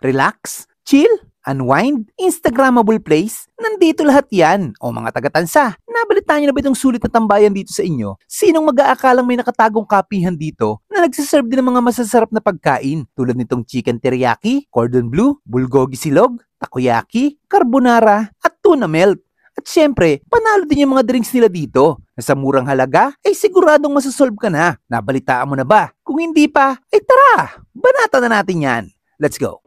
Relax, chill, unwind, Instagrammable place, nandito lahat yan. O mga taga-Tansa, nabalitaan nyo na ba itong sulit na tambayan dito sa inyo? Sinong mag-aakalang may nakatagong kapihan dito na nagsiserve din ng mga masasarap na pagkain tulad nitong chicken teriyaki, cordon bleu, bulgogi silog, takoyaki, carbonara, at tuna melt. At syempre, panalo din yung mga drinks nila dito na sa murang halaga ay siguradong masasolve ka na. Nabalitaan mo na ba? Kung hindi pa, ay tara, banata na natin yan. Let's go!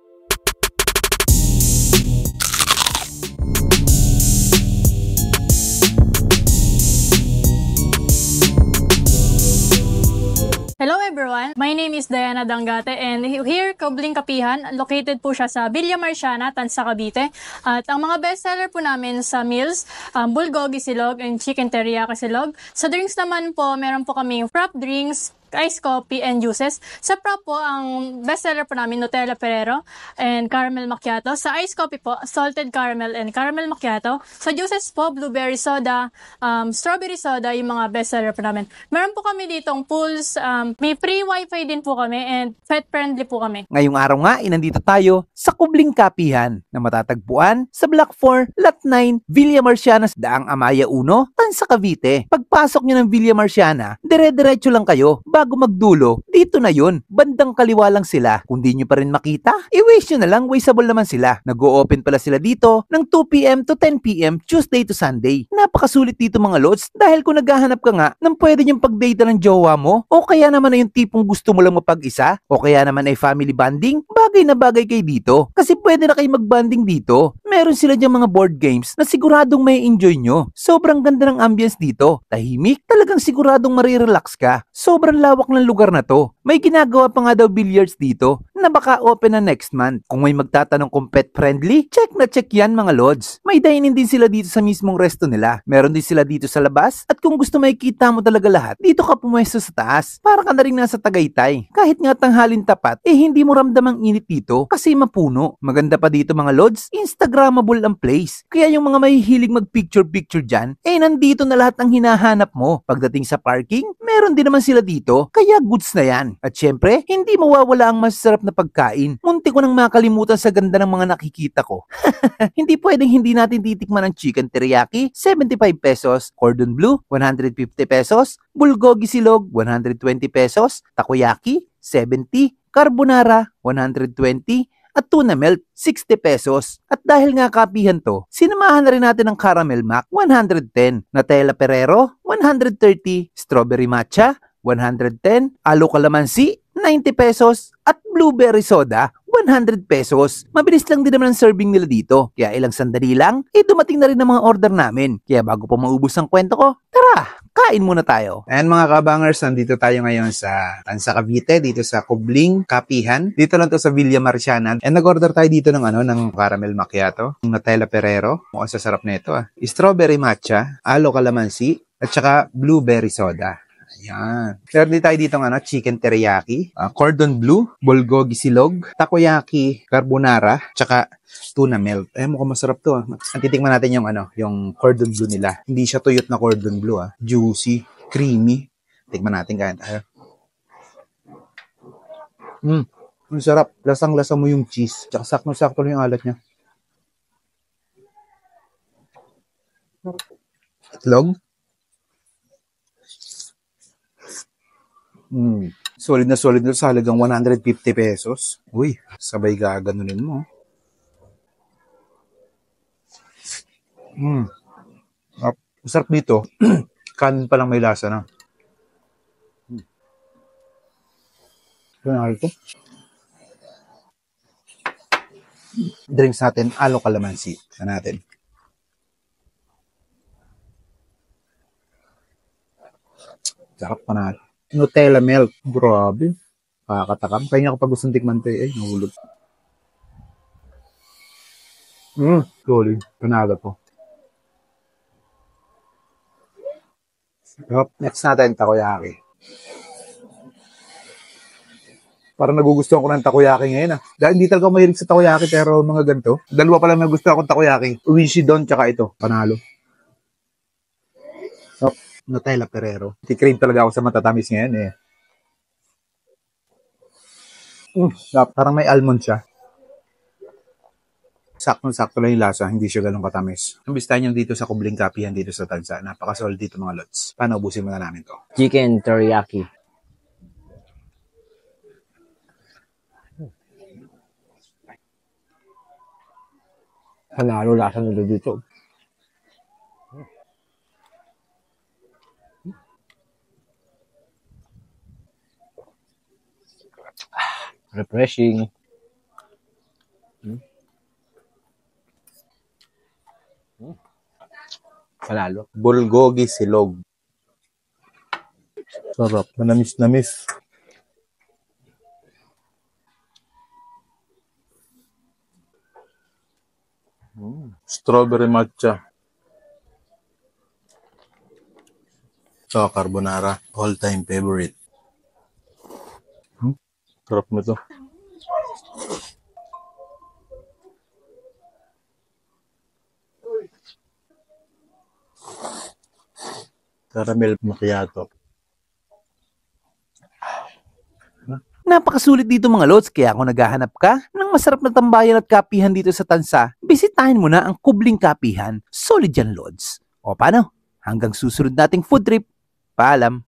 Hello everyone, my name is Diana Dangate and here, Kubling Kapihan, located po siya sa Villa Marciana, Tansa, Cavite. At ang mga bestseller po namin sa meals, bulgogi silog and chicken teriyaki silog. Sa drinks naman po, meron po kaming frap drinks, ice coffee and juices. Sa prop po, ang bestseller po namin, Nutella Ferrero and caramel macchiato. Sa ice coffee po, salted caramel and caramel macchiato. Sa juices po, blueberry soda, strawberry soda, yung mga bestseller po namin. Meron po kami ditong pools, may free wifi din po kami and pet friendly po kami. Ngayong araw nga, nandito tayo sa Kubling Kapihan na matatagpuan sa Block 4, Lot 9, Villa Marciana, Daang Amaya 1, Tansa, Cavite. Pagpasok nyo ng Villa Marciana, dire-diretso lang kayo. Bago magdulo, dito na yun. Bandang kaliwa lang sila. Kung di nyo pa rin makita, i-wish nyo na lang, wasteable naman sila. Nag-o-open pala sila dito ng 2 p.m. to 10 p.m. Tuesday to Sunday. Napakasulit dito mga lods dahil kung naghahanap ka nga ng pwede nyong pag-date ng jowa mo o kaya naman ay yung tipong gusto mo lang mapag-isa o kaya naman ay family bonding, bagay na bagay kayo dito. Kasi pwede na kayo mag-bonding dito. Meron sila diyang mga board games na siguradong may enjoy nyo. Sobrang ganda ng ambience dito. Tahimik, talagang siguradong marirelax ka. Sobrang lawak ng lugar na to. May ginagawa pa nga daw billiards dito na baka open na next month. Kung may magtatanong kung pet friendly, check na check yan mga lods. May dining din sila dito sa mismong resto nila. Meron din sila dito sa labas at kung gusto makikita mo talaga lahat, dito ka pumwesto sa taas. Para ka na rin nasa Tagaytay. Kahit nga tanghalin tapat, hindi mo ramdam ang init dito kasi mapuno. Maganda pa dito mga lods, Instagrammable ang place. Kaya yung mga mahihilig mag-picture-picture dyan, nandito na lahat ng hinahanap mo. Pagdating sa parking, meron din naman sila dito, kaya goods na yan. At syempre, hindi mawawala ang masarap na pagkain. Munti ko nang makalimutan sa ganda ng mga nakikita ko. Hindi pwedeng hindi natin titikman ang chicken teriyaki, 75 pesos, cordon bleu, 150 pesos, bulgogi silog, 120 pesos, takoyaki, 70, carbonara, 120, at tuna melt, 60 pesos. At dahil nga kapihan to, sinamahan na rin natin ng caramel mac, 110, Nutella Ferrero, 130, strawberry matcha, 110, alo calamansi, 90 pesos, at blueberry soda, 100 pesos. Mabilis lang din naman ang serving nila dito. Kaya ilang sandali lang, dumating na rin ang mga order namin. Kaya bago pa maubos ang kwento ko, tara, kain muna tayo. And mga kabangers, nandito tayo ngayon sa Tansa, Cavite, dito sa Kubling Kapihan. Dito lang to sa Villa Marciana. And nag-order tayo dito ng caramel macchiato, Nutella Ferrero. Mukhang sasarap na ito Strawberry matcha, alo calamansi, at saka blueberry soda. Ayan. Meron din tayo dito chicken teriyaki, cordon bleu, bulgogi silog, takoyaki, carbonara, tsaka tuna melt. Mukhang masarap to Titikman natin yung cordon bleu nila. Hindi siya tuyot na cordon bleu Juicy, creamy. Tikman natin kain tayo. Ang sarap. Lasang-lasa mo yung cheese. Tsaka sakto-sakto lang yung alat niya. Itlog. Solid na sa halagang 150 pesos. Uy, sabay gaganunin mo. Masarap dito. Kanin pa lang may lasa na. Ito. Drinks natin, alo calamansi. Natin. Sarap pa na. Nutella milk. Grabe. Kakatakam. Kaya nga kapag gustong tikman ito nahulog. Solid. Panalo po. Next natin, takoyaki. Parang nagugustuhan ko ng takoyaki ngayon Dahil hindi talaga mahilig sa takoyaki pero mga ganito. Dalawa pa lang nagustuhan akong takoyaki. Uishi-don tsaka ito. Panalo. Nutella Ferrero. Crave talaga ako sa matatamis ngayon Parang may almond siya. Saktong-sakto lang yung lasa, hindi siya ganun katamis. Imbistahan nyo dito sa Kubling Kapihan dito sa Tansa. Napaka-solid dito mga lods. Paano ubusin muna namin to? Chicken teriyaki. Panalo lasa nila dito. Refreshing. Panalo. Bulgogi silog. Sarap. Manamis-namis. Strawberry matcha. Sa carbonara. All-time favorite. Sarap mo to. Caramel macchiato. Napakasulit dito mga lods, kaya kung naghahanap ka ng masarap na tambayan at kapihan dito sa Tansa, bisitahin mo na ang Kubling Kapihan. Solid yan lods. O paano? Hanggang susunod nating food trip. Paalam!